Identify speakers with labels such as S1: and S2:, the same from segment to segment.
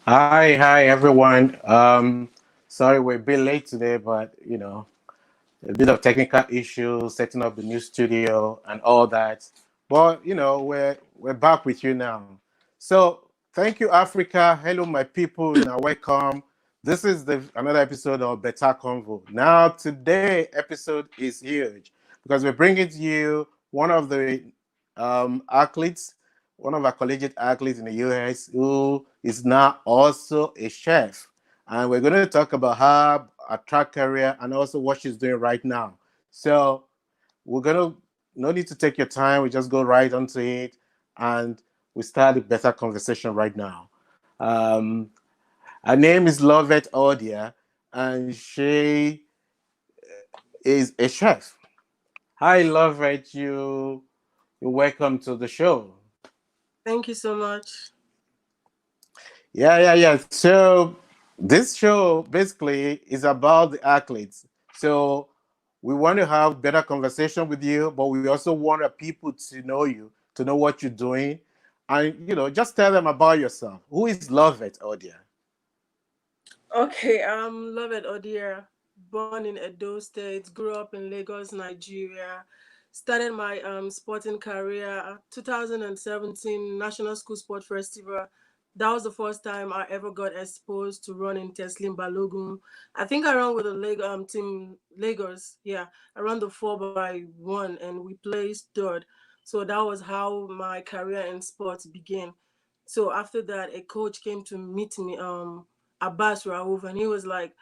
S1: Hi everyone. Sorry we're a bit late today, but a bit of technical issues, setting up the new studio and all that. But we're back with you now. So thank you, Africa. Hello, my people. Now welcome. This is the another episode of Bètá Convo. Now today episode is huge because we're bringing to you one of the athletes, one of our collegiate athletes in the US who is now also a chef. And we're going to talk about her track career and also what she's doing right now. So we're going to, no need to take your time. We just go right onto it and we start a better conversation right now. Um, Her name is Loveth Odia and she is a chef. Hi, Loveth. You're welcome to the show.
S2: Thank you so much.
S1: Yeah. So this show basically is about the athletes. So we want to have better conversation with you, but we also want our people to know you, to know what you're doing, and just tell them about yourself. Who is Loveth Odia?
S2: Okay, Loveth Odia, born in Edo State, grew up in Lagos, Nigeria. Started my sporting career 2017 National School Sport Festival. That was the first time I ever got exposed to running Teslim Balogun. I think I ran with the team Lagos. Yeah, I ran the 4x1 and we placed third. So that was how my career in sports began. So after that, a coach came to meet me. Abbas Raouf, and he was like,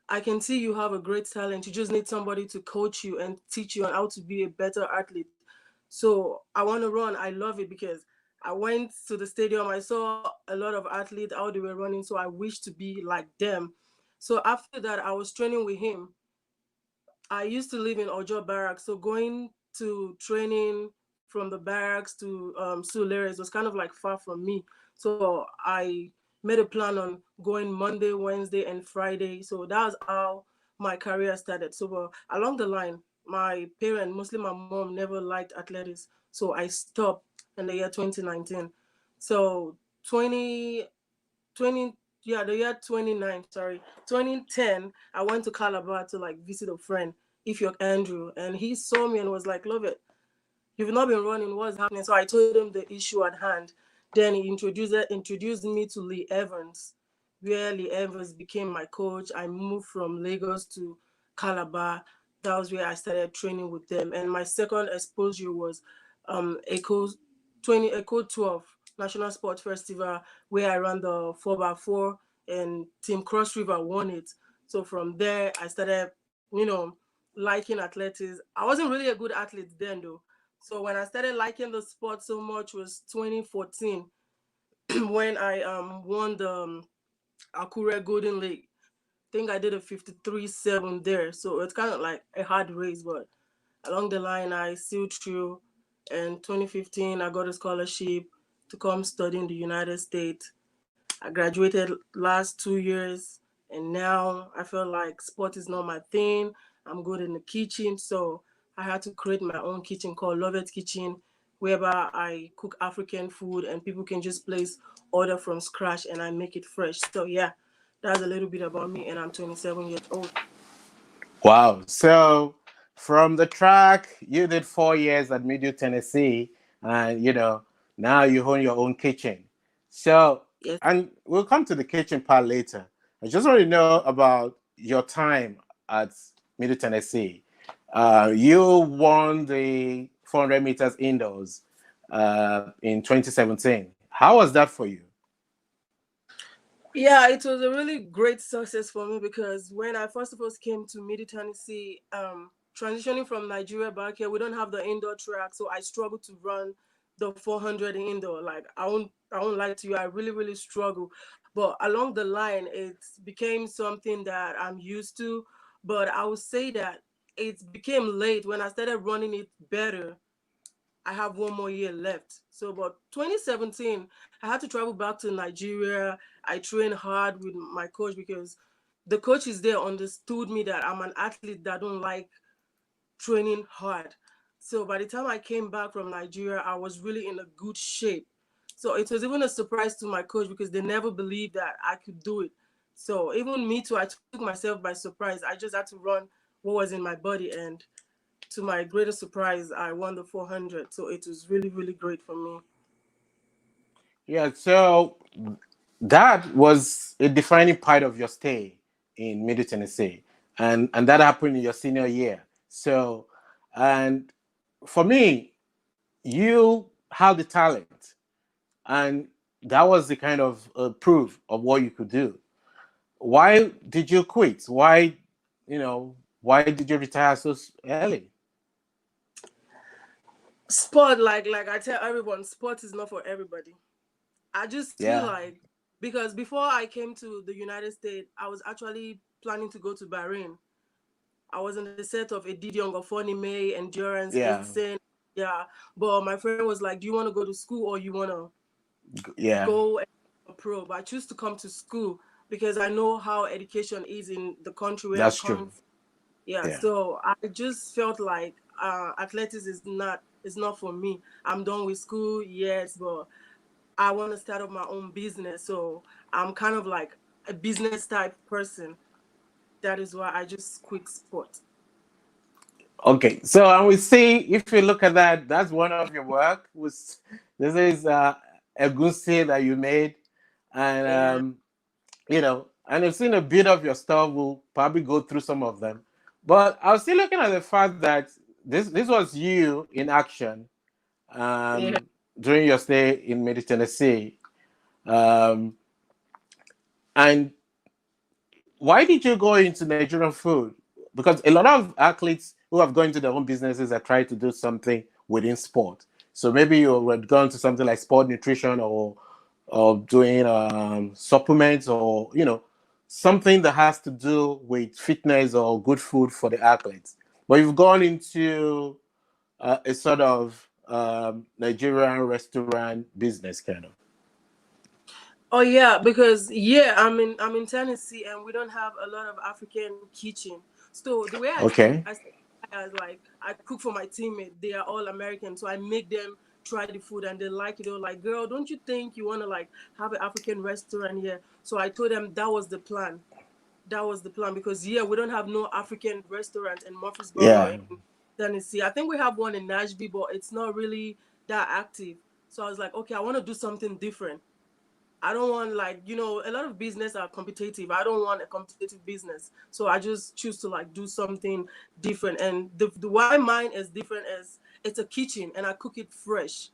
S2: I can see you have a great talent. You just need somebody to coach you and teach you on how to be a better athlete. So I want to run. I love it because I went to the stadium. I saw a lot of athletes how they were running. So I wish to be like them. So after that, I was training with him. I used to live in Ojo Barracks, so going to training from the barracks to Suleres was kind of like far from me. So I made a plan on going Monday, Wednesday, and Friday. So that's how my career started. So along the line, my parent, mostly my mom, never liked athletics. So I stopped in the year 2019. So 20 20 yeah, the year 29, sorry, 2010, I went to Calabar to like visit a friend, Ifyok Andrew, and he saw me and was like, Love it, you've not been running, what's happening? So I told him the issue at hand. Then he introduced me to Lee Evans, where Lee Evans became my coach. I moved from Lagos to Calabar. That was where I started training with them. And my second exposure was Echo 12 National Sports Festival, where I ran the 4x4 and Team Cross River won it. So from there I started, liking athletics. I wasn't really a good athlete then though. So when I started liking the sport so much was 2014 when I won the Akure Golden League. I think I did a 53-7 there. So it's kind of like a hard race, but along the line I sealed through. In 2015 I got a scholarship to come study in the United States. I graduated last 2 years, and now I feel like sport is not my thing. I'm good in the kitchen, so I had to create my own kitchen called Loveth Kitchen, whereby I cook African food and people can just place order from scratch and I make it fresh. So yeah, that's a little bit about me, and I'm 27 years old.
S1: Wow. So from the track, you did 4 years at Middle Tennessee, and now you own your own kitchen. So,
S2: Yes.
S1: and we'll come to the kitchen part later. I just want to know about your time at Middle Tennessee. You won the 400 meters indoors in 2017. How was that for you?
S2: Yeah, it was a really great success for me because when I first of all came to Midi Tennessee, transitioning from Nigeria back here, we don't have the indoor track, so I struggled to run the 400 indoor. Like I won't lie to you, I really really struggle. But along the line, it became something that I'm used to. But I would say that it became late when I started running it better. I have 1 more year left. So, about 2017, I had to travel back to Nigeria. I trained hard with my coach because the coaches there understood me that I'm an athlete that don't like training hard. So by the time I came back from Nigeria, I was really in a good shape. So it was even a surprise to my coach because they never believed that I could do it. So even me too, I took myself by surprise. I just had to run what was in my body, and to my greatest surprise, I won the 400. So it was really, really great for me.
S1: Yeah, so that was a defining part of your stay in Middle Tennessee, and that happened in your senior year. So, and for me, you have the talent, and that was the kind of proof of what you could do. Why did you quit? Why did you retire so early?
S2: Sport, like I tell everyone, sport is not for everybody. I just feel
S1: Yeah,
S2: like, because before I came to the United States, I was actually planning to go to Bahrain. I was in the set of Edidi Ongofoni May, Endurance,
S1: yeah,
S2: Insane. Yeah. But my friend was like, do you want to go to school or you want to
S1: yeah.
S2: go and become a pro? But I choose to come to school because I know how education is in the country where I
S1: That's
S2: come
S1: true.
S2: from. Yeah.
S1: Yeah.
S2: So I just felt like athletics is not for me. I'm done with school, yes, but I want to start up my own business. So I'm kind of like a business type person. That is why I just quit sport.
S1: Okay, so and we see if you look at that, that's one of your work. Was this is a goosey that you made, and
S2: Yeah.
S1: and I've seen a bit of your stuff. We'll probably go through some of them, but I was still looking at the fact that this was you in action
S2: Yeah.
S1: during your stay in Middle Tennessee, um, and why did you go into Nigerian food? Because a lot of athletes who have gone into their own businesses are trying to do something within sport. So maybe you would go into something like sport nutrition or doing supplements or something that has to do with fitness or good food for the athletes. But you've gone into a sort of Nigerian restaurant business kind of.
S2: Oh yeah, because I'm in Tennessee and we don't have a lot of African kitchen. So the way I cook,
S1: Okay.
S2: as like I cook for my teammates. They are all American, so I make them try the food and they like it. They're like, "Girl, don't you think you want to like have an African restaurant here?" So I told them that was the plan. That was the plan because yeah, we don't have no African restaurant in Murfreesboro
S1: Yeah.
S2: in Tennessee. I think we have one in Nashville, but it's not really that active. So I was like, okay, I want to do something different. I don't want like a lot of business are competitive. I don't want a competitive business, so I just choose to like do something different. And the why mine is different is it's a kitchen and I cook it fresh.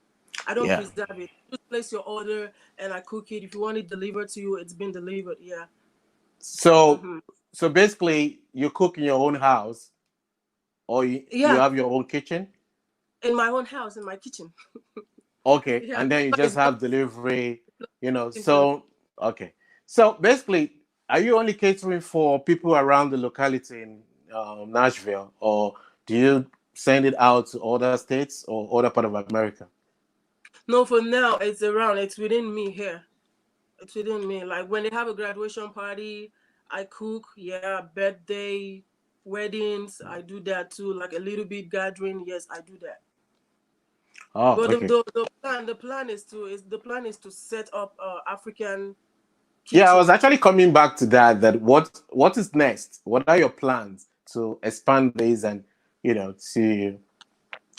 S2: I don't
S1: Yeah.
S2: preserve it. Just place your order and I cook it. If you want it delivered to you, it's been delivered. Yeah.
S1: So
S2: hmm
S1: so basically you cook in your own house or you
S2: Yeah,
S1: have your own kitchen.
S2: in my own house, in my kitchen.
S1: Okay,
S2: Yeah,
S1: and then you just
S2: it's
S1: have delivery,
S2: just
S1: so okay. So basically, are you only catering for people around the locality in Nashville, or do you send it out to other states or other part of America?
S2: no. For now, it's around. It's within me here. It's within me. Like when they have a graduation party, I cook. Yeah, birthday, weddings, I do that too. Like a little bit gathering, yes, I do that.
S1: Oh,
S2: But the,
S1: okay.
S2: the, the plan the plan is to set up African
S1: Yeah, I was
S2: kitchen.
S1: actually coming back to that. That what is next? What are your plans to expand this and to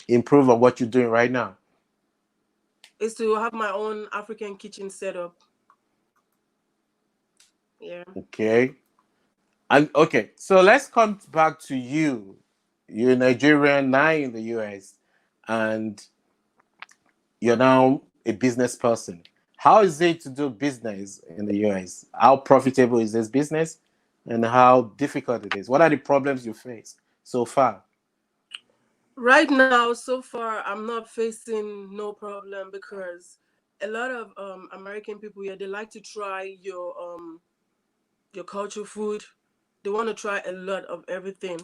S1: improve on what you're doing right now?
S2: Is to have my own African kitchen set up. Yeah.
S1: Okay. And okay, so let's come back to you. You're Nigerian, now in the US, and you're now a business person. How is it to do business in the US? How profitable is this business? And how difficult it is? What are the problems you face so far?
S2: Right now, so far, I'm not facing no problem because a lot of American people here they like to try your culture food. They want to try a lot of everything.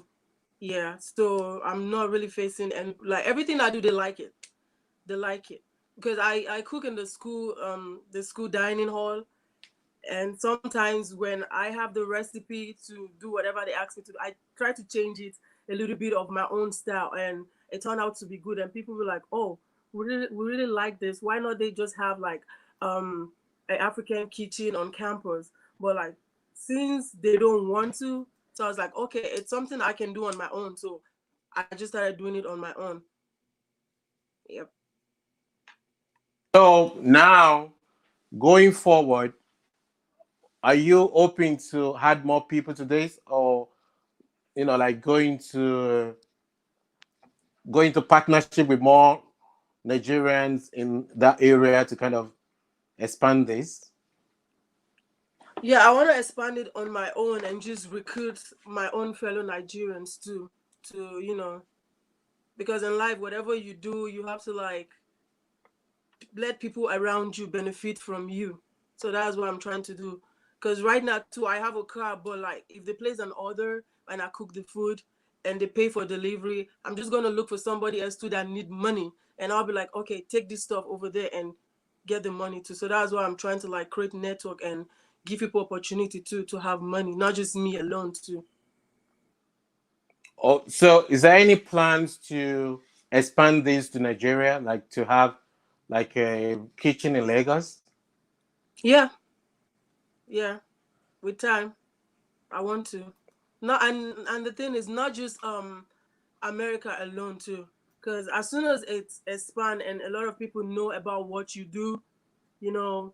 S2: Yeah, so I'm not really facing and like everything I do, they like it. They like it because I cook in the school dining hall, and sometimes when I have the recipe to do whatever they ask me to do, I try to change it a little bit of my own style, and it turned out to be good. And people were like, "Oh." we really like this. Why not they just have like um an African kitchen on campus? But like since they don't want to, so I was like, okay, it's something I can do on my own. So I just started doing it on my own. Yep.
S1: So now, going forward, are you hoping to add more people to this, or like going to partnership with more Nigerians in that area to kind of expand this?
S2: Yeah, I want to expand it on my own and just recruit my own fellow Nigerians too. To because in life, whatever you do, you have to like let people around you benefit from you. So that's what I'm trying to do. Because right now too, I have a car, but like if they place an order and I cook the food and they pay for delivery, I'm just gonna look for somebody else too that need money, and I'll be like, okay, take this stuff over there and get the money too. So that's why I'm trying to like create network and give people opportunity to have money, not just me alone too.
S1: Oh, so is there any plans to expand this to Nigeria, like to have like a kitchen in Lagos?
S2: Yeah, yeah. With time, I want to. Not and the thing is not just America alone too. Because as soon as it's expand and a lot of people know about what you do, you know,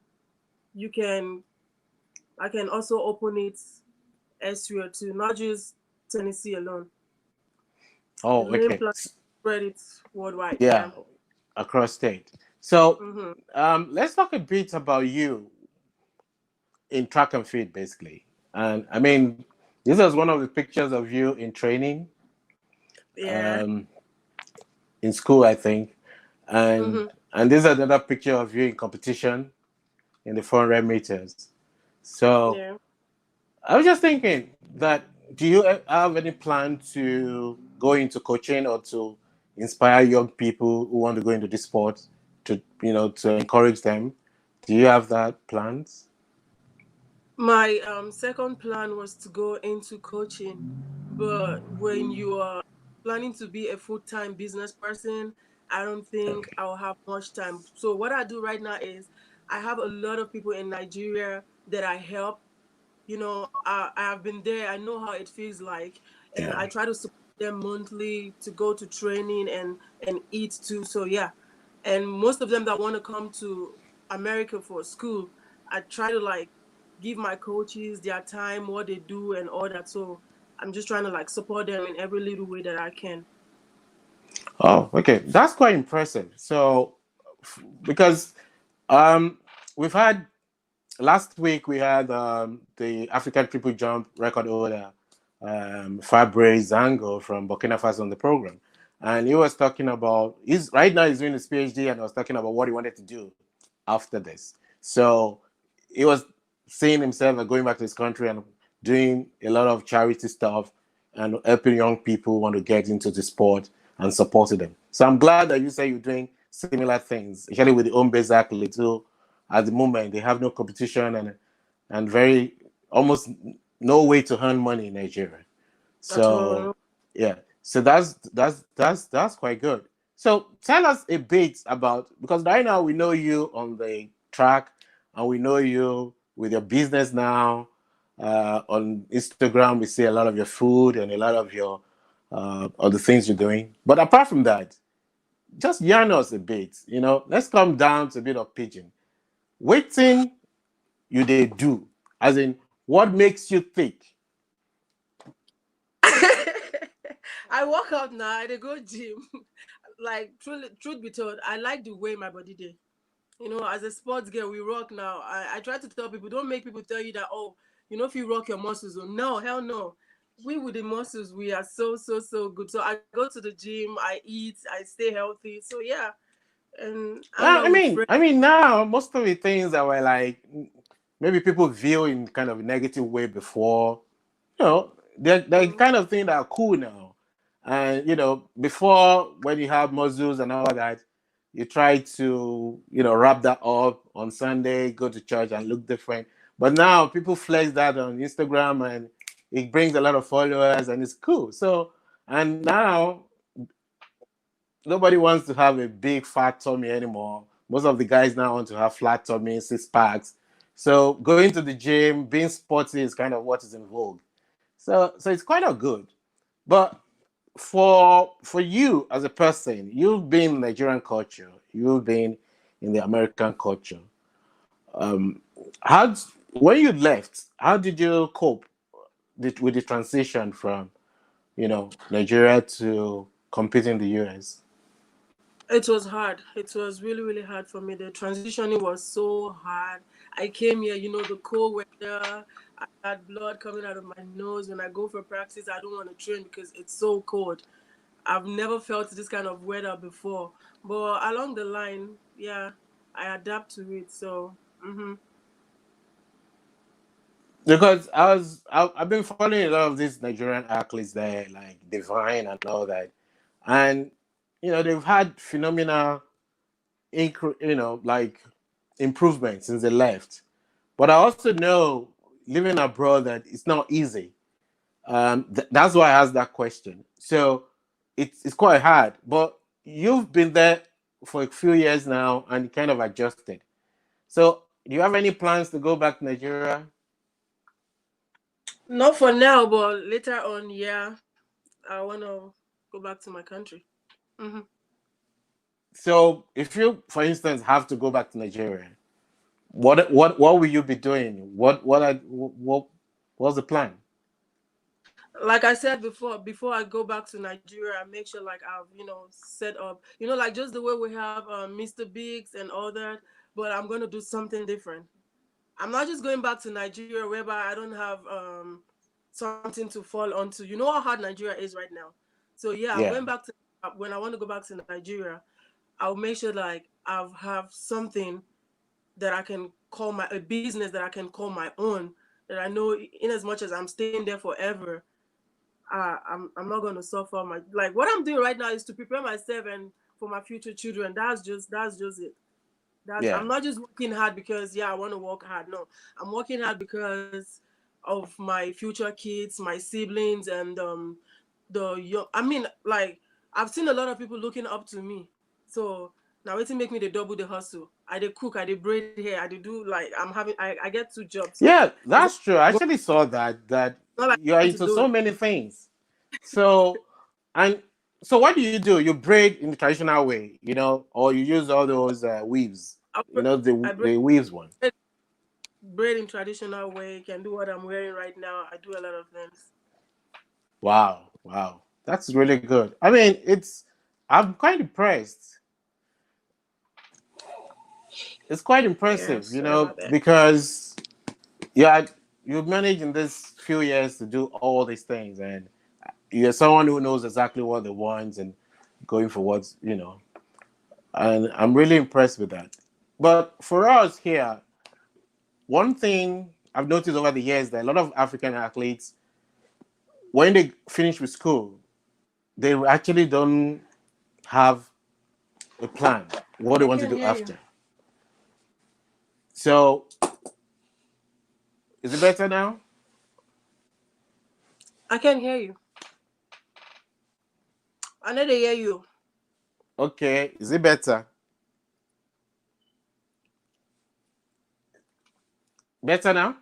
S2: you can I can also open it elsewhere too, not just Tennessee alone. The
S1: Oh,
S2: main
S1: okay.
S2: plan spread it worldwide.
S1: Yeah,
S2: Yeah.
S1: across state. So
S2: Mm-hmm.
S1: let's talk a bit about you in track and field, basically. And I mean, this is one of the pictures of you in training,
S2: Yeah.
S1: um, in school, I think, and
S2: Mm-hmm.
S1: and this is another picture of you in competition in the 400 meters. So
S2: Yeah.
S1: I was just thinking that, do you have any plan to go into coaching or to inspire young people who want to go into this sport, to encourage them? Do you have that plans?
S2: My second plan was to go into coaching, but when you are planning to be a full-time business person, I don't think I'll have much time. So what I do right now is I have a lot of people in Nigeria that I help. I have been there. I know how it feels like, and
S1: Yeah.
S2: I try to support them monthly to go to training and eat too. So yeah, and most of them that want to come to America for school, I try to like give my coaches their time, what they do, and all that. So I'm just trying to like support them in every little way that I can.
S1: Oh, okay. That's quite impressive. So, because um, we've had last week we had the African triple jump record holder, Fabre Zango from Burkina Faso on the program, and he was talking about he's doing his PhD, and was talking about what he wanted to do after this. So he was seeing himself and going back to his country and doing a lot of charity stuff and helping young people who want to get into the sport and supporting them. So I'm glad that you say you're doing similar things, especially with the home based athlete who at the moment they have no competition and very almost no way to earn money in Nigeria.
S2: At
S1: So
S2: all.
S1: yeah, so that's quite good. So tell us a bit about, because right now we know you on the track and we know you with your business now. On Instagram, we see a lot of your food and a lot of your of the things you're doing. But apart from that, just yarn us a bit. Let's come down to a bit of pigeon. Waiting you they do, as in what makes you think.
S2: I work out now. I dey go gym. Like truth be told, I like the way my body did. As a sports girl, we rock now. I try to tell people, don't make people tell you that, oh, if you rock your muscles. Oh, no, hell no. We with the muscles, we are so, so, so good. So I go to the gym, I eat, I stay healthy. So yeah, and hang
S1: Well,
S2: out with friends.
S1: I mean, now most of the things that were like maybe people view in kind of a negative way before, they're
S2: Mm.
S1: kind of things that are cool now. And before, when you have muscles and all that, you try to wrap that up on Sunday, go to church and look different. But now people flex that on Instagram and it brings a lot of followers and it's cool. So, and now nobody wants to have a big fat tummy anymore. Most of the guys now want to have flat tummy, six packs. So going to the gym, being sporty is kind of what is in vogue. So it's quite a good. But for you as a person, you've been in Nigerian culture, you've been in the American culture. Um, how when you left, how did you cope with the transition from Nigeria to compete in the US?
S2: It was hard. It was really, really hard for me. The transitioning was so hard. I came here, the cold weather. I had blood coming out of my nose. When I go for practice, I don't want to train because it's so cold. I've never felt this kind of weather before. But along the line, yeah, I adapt to it. So,
S1: Because I've been following a lot of these Nigerian athletes there, like Divine and all that, and they've had phenomenal, like improvements since they left. But I also know living abroad that it's not easy. That's why I asked that question. So it's quite hard. But you've been there for a few years now and kind of adjusted. So do you have any plans to go back to Nigeria?
S2: not for now, but later on, yeah, I want to go back to my country. hmm
S1: So if you, for instance, have to go back to Nigeria, what will you be doing? What's the plan?
S2: Like I said before I go back to Nigeria, I make sure like I've set up, like just the way we have Mr. Biggs and all that. But I'm gonna do something different. I'm not just going back to Nigeria whereby I don't have something to fall onto. You know how hard Nigeria is right now. So yeah, I'm
S1: Yeah.
S2: going back to when I want to go back to Nigeria, I'll make sure like I'll have something that I can call my a business that I can call my own. That I know, in as much as I'm staying there forever, I'm not gonna suffer. My like what I'm doing right now is to prepare myself and for my future children. That's just it. That's
S1: Yeah.
S2: I'm not just working hard because yeah I want to work hard. No, I'm working hard because of my future kids, my siblings, and the young. I mean, like I've seen a lot of people looking up to me. So now it make me the double the hustle. I did cook, I did braid hair, I did do like I get two jobs. So
S1: Yeah,
S2: it's not,
S1: that's true. I actually saw that
S2: not like
S1: you are
S2: I want to
S1: into
S2: do
S1: so
S2: it.
S1: many things. So and so what do you do? You braid in the traditional way, or you use all those weaves,
S2: I,
S1: the
S2: I braid,
S1: the weaves one.
S2: braid in traditional way. Can do what I'm wearing right now. I do a lot of things.
S1: Wow, wow, that's really good. I mean, I'm quite impressed. It's quite
S2: Yeah,
S1: impressive,
S2: sorry about that.
S1: because yeah, you've managed in this few years to do all these things, and you're someone who knows exactly what they want and going for what's. And I'm really impressed with that. But for us here, one thing I've noticed over the years that a lot of African athletes, when they finish with school, they actually don't have a plan what they
S2: I
S1: want to
S2: can't
S1: do
S2: hear you.
S1: after. So is it better now?
S2: I can't hear you. I know they hear you.
S1: Okay, is it better? Better now?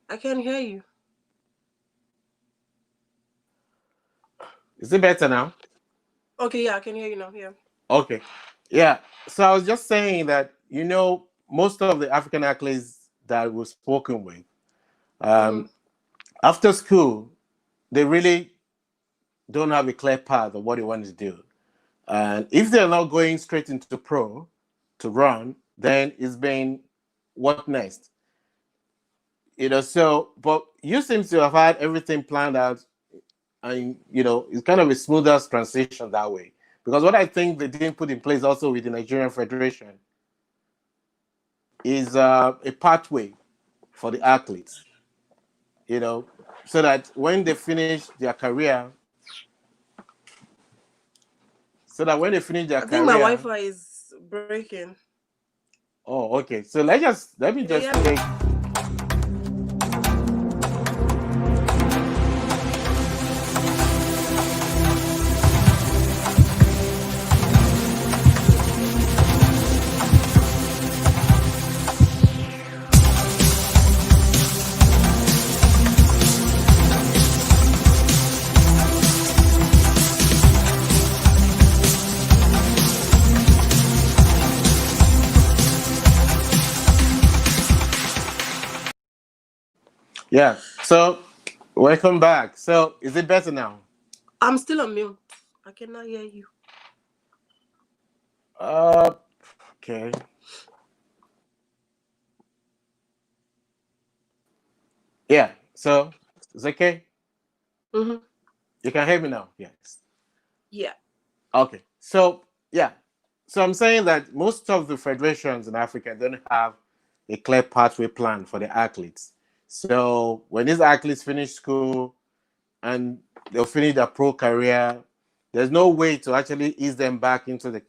S2: I can't hear you.
S1: Is it better now?
S2: Okay, yeah, I can hear you now. Yeah.
S1: Okay. Yeah. So I was just saying that, most of the African athletes that we've spoken with,
S2: Mm-hmm.
S1: um, after school, they really don't have a clear path of what they want to do. And if they're not going straight into pro to run, then it's been what next? But you seem to have had everything planned out, and it's kind of a smoother transition that way. Because what I think they didn't put in place also with the Nigerian Federation is a pathway for the athletes, you know, so that when they finish their career, so that when they finish their
S2: I think my
S1: career,
S2: Wi-Fi is breaking.
S1: oh, okay. So let me
S2: Can you
S1: just
S2: hear me?
S1: take. Yeah. So, welcome back. So, is it better now?
S2: I'm still on mute. I cannot hear you.
S1: Uh, okay. Yeah. So, it's okay.
S2: Mm-hmm.
S1: You can hear me now. Yes.
S2: Yeah.
S1: Okay. So, yeah. So, I'm saying that most of the federations in Africa don't have a clear pathway plan for the athletes. So, when these athletes finish school and they'll finish their pro career, there's no way to actually ease them back into the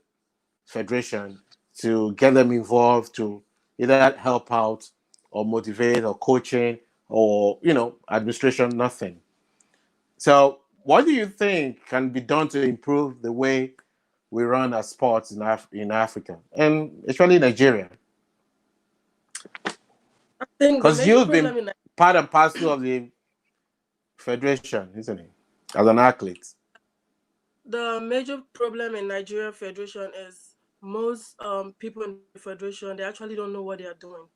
S1: federation to get them involved to either help out or motivate or coaching or administration. Nothing. So what do you think can be done to improve the way we run our sports in Africa and especially Nigeria?
S2: I think the
S1: Because
S2: major
S1: you've been
S2: problem in
S1: part and parcel of the federation, isn't it, as an athlete?
S2: the major problem in Nigeria Federation is most people in the federation, they actually don't know what they are doing.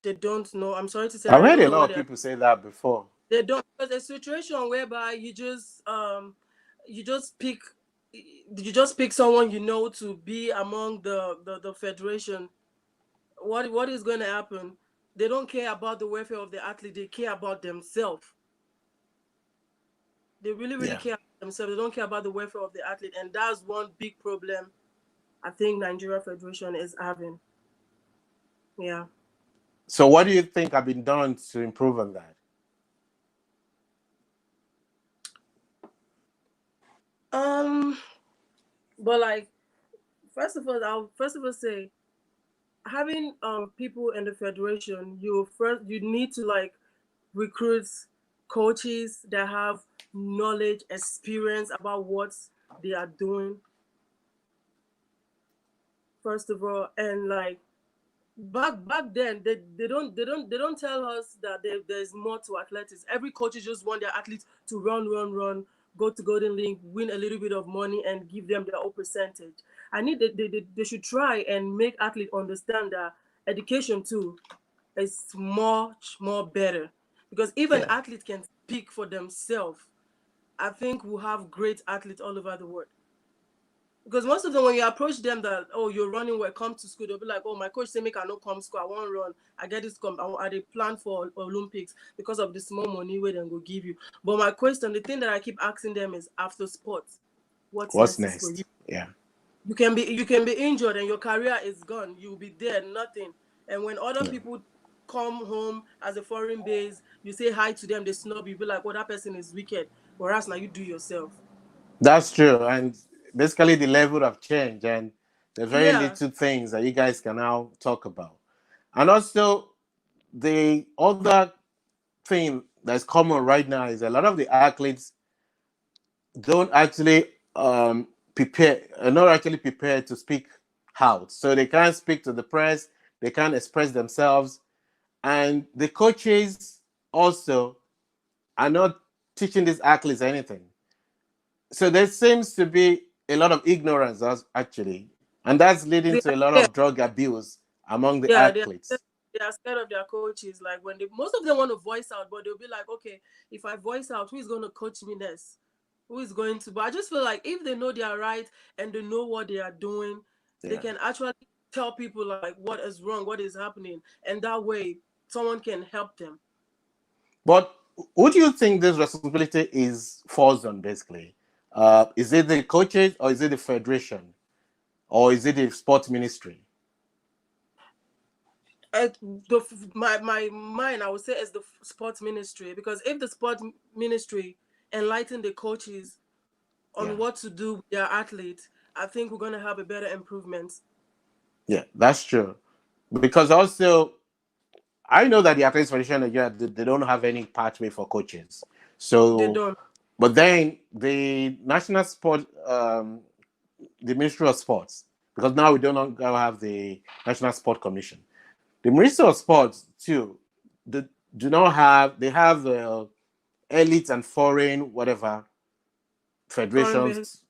S2: They don't know. I'm sorry to say that
S1: I've
S2: they
S1: heard
S2: don't
S1: a
S2: know
S1: lot
S2: what
S1: of
S2: they are.
S1: people say that before.
S2: They don't, because a situation whereby you just pick you just pick someone to be among the federation. What is going to happen? They don't care about the welfare of the athlete. They care about themselves. They really, really
S1: Yeah.
S2: care about themselves. They don't care about the welfare of the athlete, and that's one big problem I think Nigeria Federation is having. Yeah.
S1: So what do you think have been done to improve on that?
S2: Um. But like, I'll first of all say having people in the federation, you need to like recruit coaches that have knowledge, experience about what they are doing. First of all, and like back then they don't tell us that there's more to athletics. Every coach just want their athletes to run, go to golden league, win a little bit of money and give them their own percentage. I need they should try and make athletes understand that education too is much more better, because even
S1: Yeah.
S2: athletes can speak for themselves. I think we'll have great athletes all over the world. Because most of them, when you approach them that, oh, you're running well, come to school, they'll be like, oh, my coach say make I not come to school, I won't run. I get this I they plan for Olympics because of the small money where they go give you. But my question, the thing that I keep asking them is, after sports, what's
S1: What's
S2: next is for you?
S1: next? Yeah.
S2: You can be injured and your career is gone. You'll be there, nothing. And when other
S1: Yeah.
S2: people come home as a foreign base, you say hi to them, they snub you, be like, oh, that person is wicked. Whereas now you do yourself.
S1: That's true. And basically the level of change and the very
S2: Yeah.
S1: little things that you guys can now talk about. And also the other thing that's common right now is a lot of the athletes don't actually prepare are not actually prepared to speak out. So they can't speak to the press, they can't express themselves. And the coaches also are not teaching these athletes anything. So there seems to be a lot of ignorance actually, and that's leading
S2: They
S1: to a lot
S2: are
S1: of drug abuse among the
S2: Yeah,
S1: athletes.
S2: they are scared of their coaches. Like when most of them want to voice out, but they'll be like, okay, if I voice out, who is going to coach me next? Who is going to? But I just feel like if they know they are right and they know what they are doing, they
S1: Yeah.
S2: can actually tell people like what is wrong, what is happening, and that way someone can help them.
S1: But who do you think this responsibility is falls on basically? Is it the coaches or is it the federation or is it the sports ministry?
S2: My mind, I would say, is the sports ministry, because if the sports ministry enlighten the coaches on
S1: Yeah.
S2: what to do with their athletes, I think we're going to have a better improvement.
S1: Yeah, that's true. Because also I know that the Athletics Federation of Nigeria they don't have any pathway for coaches.
S2: They
S1: So,
S2: don't.
S1: but then the national sport, the Ministry of Sports, because now we don't longer have the National Sport Commission. The Ministry of Sports too, they do not have. They have elite and foreign whatever
S2: Foreign base.
S1: federations,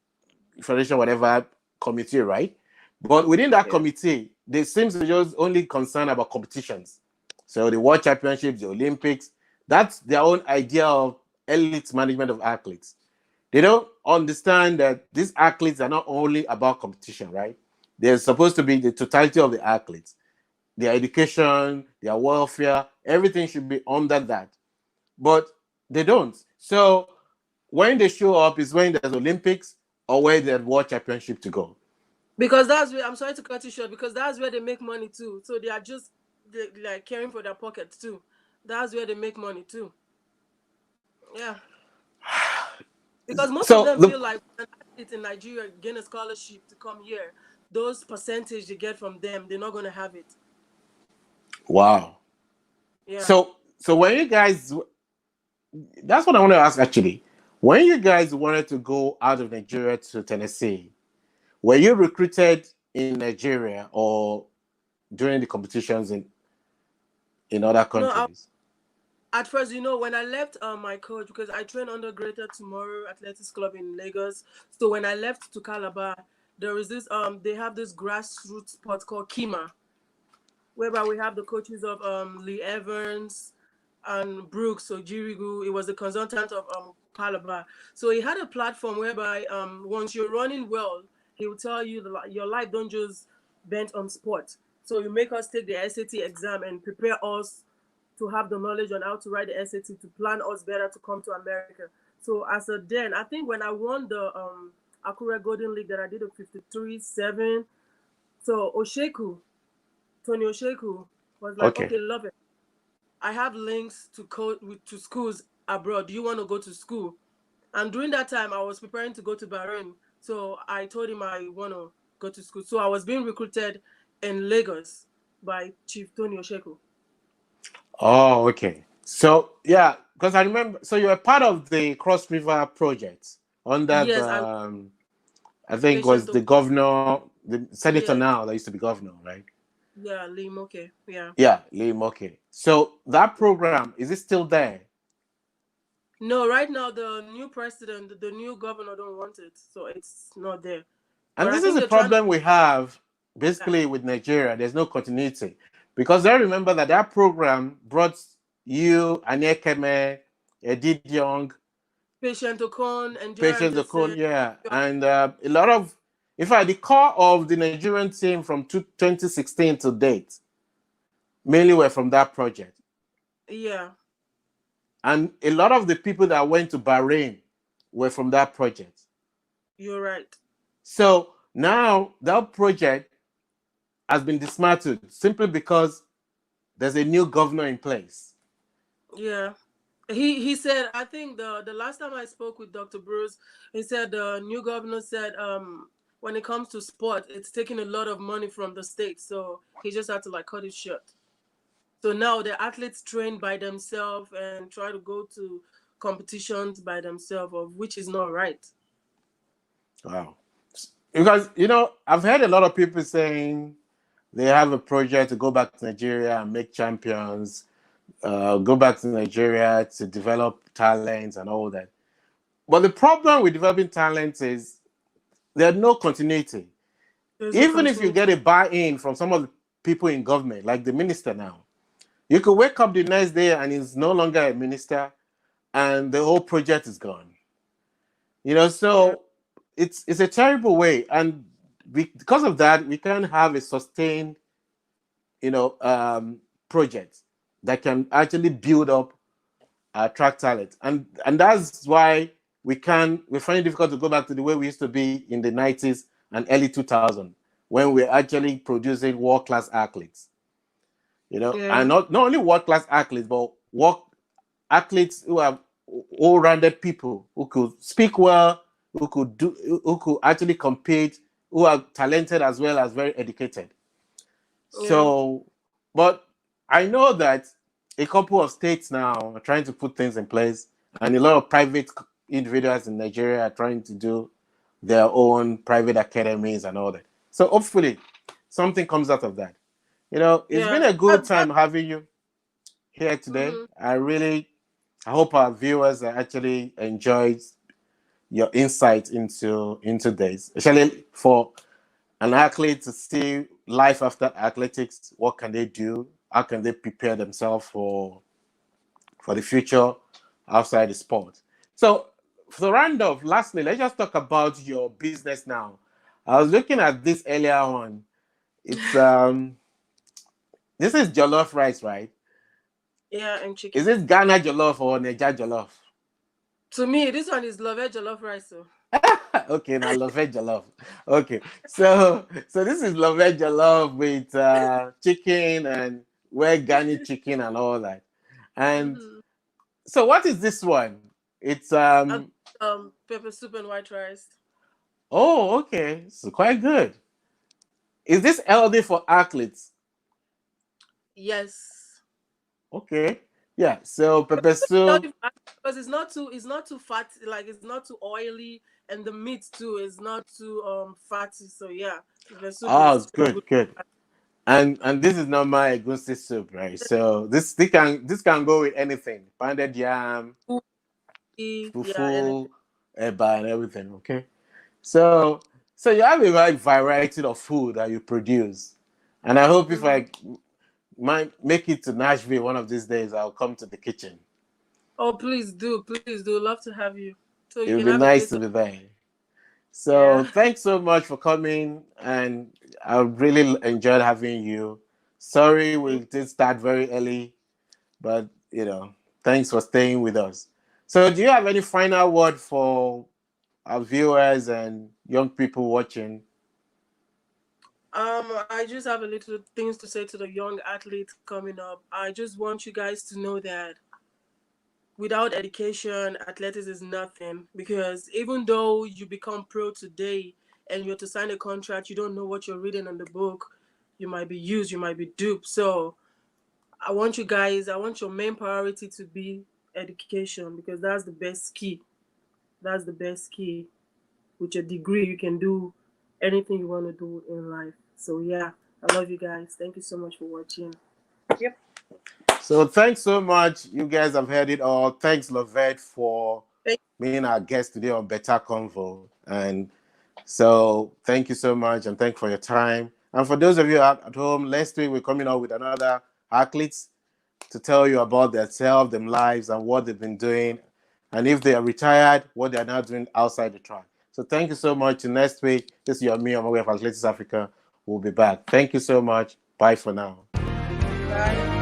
S1: federation whatever committee, right? But within that
S2: Yeah.
S1: committee, they seem to just only concerned about competitions. So the World Championships, the Olympics, That's their own idea of elite management of athletes. They don't understand that these athletes are not only about competition, right? They're supposed to be the totality of the athletes. Their education, their welfare, everything should be under that. But they don't. So when they show up is when there's Olympics or where there's World Championship to go.
S2: Because that's where, I'm sorry to cut you short, because that's where they make money too. So they are just like caring for their pockets too. That's where they make money too. Yeah. Because most of
S1: So
S2: them
S1: the
S2: feel like when an athlete in Nigeria gain a scholarship to come here, those percentage they get from them, they're not gonna have it.
S1: wow.
S2: Yeah.
S1: So when you guys, that's what I want to ask actually. When you guys wanted to go out of Nigeria to Tennessee, were you recruited in Nigeria or during the competitions in other
S2: No,
S1: countries?
S2: at first, when I left my coach, because I train under Greater Tomorrow Athletics Club in Lagos. So when I left to Calabar, there is this they have this grassroots sport called Kima, whereby we have the coaches of Lee Evans and Brooks Ojirigu. It was the consultant of Calabar. So he had a platform whereby once you're running well, he will tell you your life don't just bent on sport. So you make us take the SAT exam and prepare us to have the knowledge on how to write the SAT to plan us better to come to America. So as a then, I think when I won the Akure Golden League that I did a 53-7, so Tony Osheku was like,
S1: Okay.
S2: okay, love it. I have links to schools abroad. Do you want to go to school? And during that time, I was preparing to go to Bahrain. So I told him I want to go to school. So I was being recruited in Lagos by Chief Tony Osheku.
S1: Oh, okay. So yeah, because I remember. So you were part of the Cross River project under the,
S2: Yes, I
S1: I think was
S2: patient.
S1: the governor, the senator
S2: Yes,
S1: now that used to be governor, right?
S2: yeah, Lim. Okay, yeah.
S1: Yeah, Liam. Okay. So that program is it still there?
S2: No, right now the new president, the new governor don't want it, so it's not there.
S1: And
S2: But I
S1: this is
S2: think
S1: the
S2: they're trying to.
S1: problem we have
S2: Yeah,
S1: basically with Nigeria. There's no continuity because I remember that that program brought you, Anyekeme, Edith Young,
S2: patient Okon,
S1: Patience
S2: endurance.
S1: Okon, yeah, and a lot of, in fact, the core of the Nigerian team from 2016 to date mainly were from that project.
S2: Yeah,
S1: And a lot of the people that went to Bahrain were from that project.
S2: you're right.
S1: So now that project has been dismantled simply because there's a new governor in place.
S2: Yeah. He said, I think the last time I spoke with Dr. Bruce, he said the new governor said when it comes to sport, it's taking a lot of money from the state, so he just had to like cut it short. So now the athletes train by themselves and try to go to competitions by themselves, of which is not right.
S1: Wow. Because, I've heard a lot of people saying they have a project to go back to Nigeria and make champions, go back to Nigeria to develop talents and all that. But the problem with developing talents is there's no continuity.
S2: There's no
S1: Even if you
S2: continuity.
S1: get a buy-in from some of the people in government, like the minister now, you could wake up the next day and he's no longer a minister and the whole project is gone.
S2: Yeah,
S1: So it's a terrible way. And because of that, we can't have a sustained, project that can actually build up, attract talent. And that's why we find it difficult to go back to the way we used to be in the 90s and early 2000 when we're actually producing world-class athletes.
S2: yeah,
S1: And not only world-class athletes, but athletes who are all-rounded people who could speak well, who could actually compete, who are talented as well as very educated.
S2: yeah,
S1: So, but I know that a couple of states now are trying to put things in place, and a lot of private individuals in Nigeria are trying to do their own private academies and all that. So hopefully, something comes out of that. It's
S2: yeah.
S1: been a good time having you here today.
S2: Mm-hmm.
S1: I hope our viewers actually enjoyed your insight into this, especially for an athlete to see life after athletics. What can they do? How can they prepare themselves for for the future outside the sport. So for the round off, lastly, let's just talk about your business now. I was looking at this earlier on. It's this is jollof rice, right?
S2: Yeah, and
S1: Is
S2: chicken.
S1: it Ghana jollof or Niger jollof?
S2: To me, this one is Loveth jollof rice. So.
S1: Okay, now Loveth jollof. Okay, so this is Loveth jollof with chicken and well garnished chicken and all that. And
S2: Mm-hmm.
S1: so what is this one? It's
S2: And pepper soup and white rice.
S1: oh, okay, so quite good. Is this healthy for athletes?
S2: Yes.
S1: Okay, yeah. So pepper soup.
S2: Because it's not too fatty, like it's not too oily, and the meat too is not too fatty. So yeah, the soup
S1: Oh,
S2: is
S1: good,
S2: good.
S1: good. And this is normal egusi soup, right? So this can go with anything, pounded yam,
S2: Yeah, and
S1: fufu, eba, and everything. Okay. So you have a wide variety of food that you produce, and I hope if
S2: mm-hmm.
S1: I might make it to Nashville one of these days, I'll come to the kitchen.
S2: Oh, please do. Love to have you, so
S1: It
S2: you
S1: would
S2: can
S1: be
S2: have a
S1: nice
S2: taste
S1: to
S2: of.
S1: be there. So
S2: Yeah.
S1: thanks so much for coming, and I really enjoyed having you. Sorry we
S2: Thank
S1: did start very early, but thanks for staying with us. So do you have any final word for our viewers and young people watching?
S2: I just have a little things to say to the young athletes coming up. I just want you guys to know that without education, athletics is nothing. Because even though you become pro today and you're to sign a contract, you don't know what you're reading in the book. You might be used, you might be duped. So I want your main priority to be education, because that's the best key. That's the best key. With your degree, you can do anything you want to do in life. So yeah, I love you guys. Thank you so much for watching. Yep.
S1: So thanks so much. You guys have heard it all. Thanks, Loveth, for
S2: Thank
S1: being our guest today on Bètá Convo. And so thank you so much, and thank you for your time. And for those of you at home, next week we're coming out with another athletes to tell you about themselves, their lives, and what they've been doing. And if they are retired, what they are now doing outside the track. So thank you so much. Till next week, this is your me on my way of Athletics Africa. We'll be back. Thank you so much. Bye for now.
S2: Bye.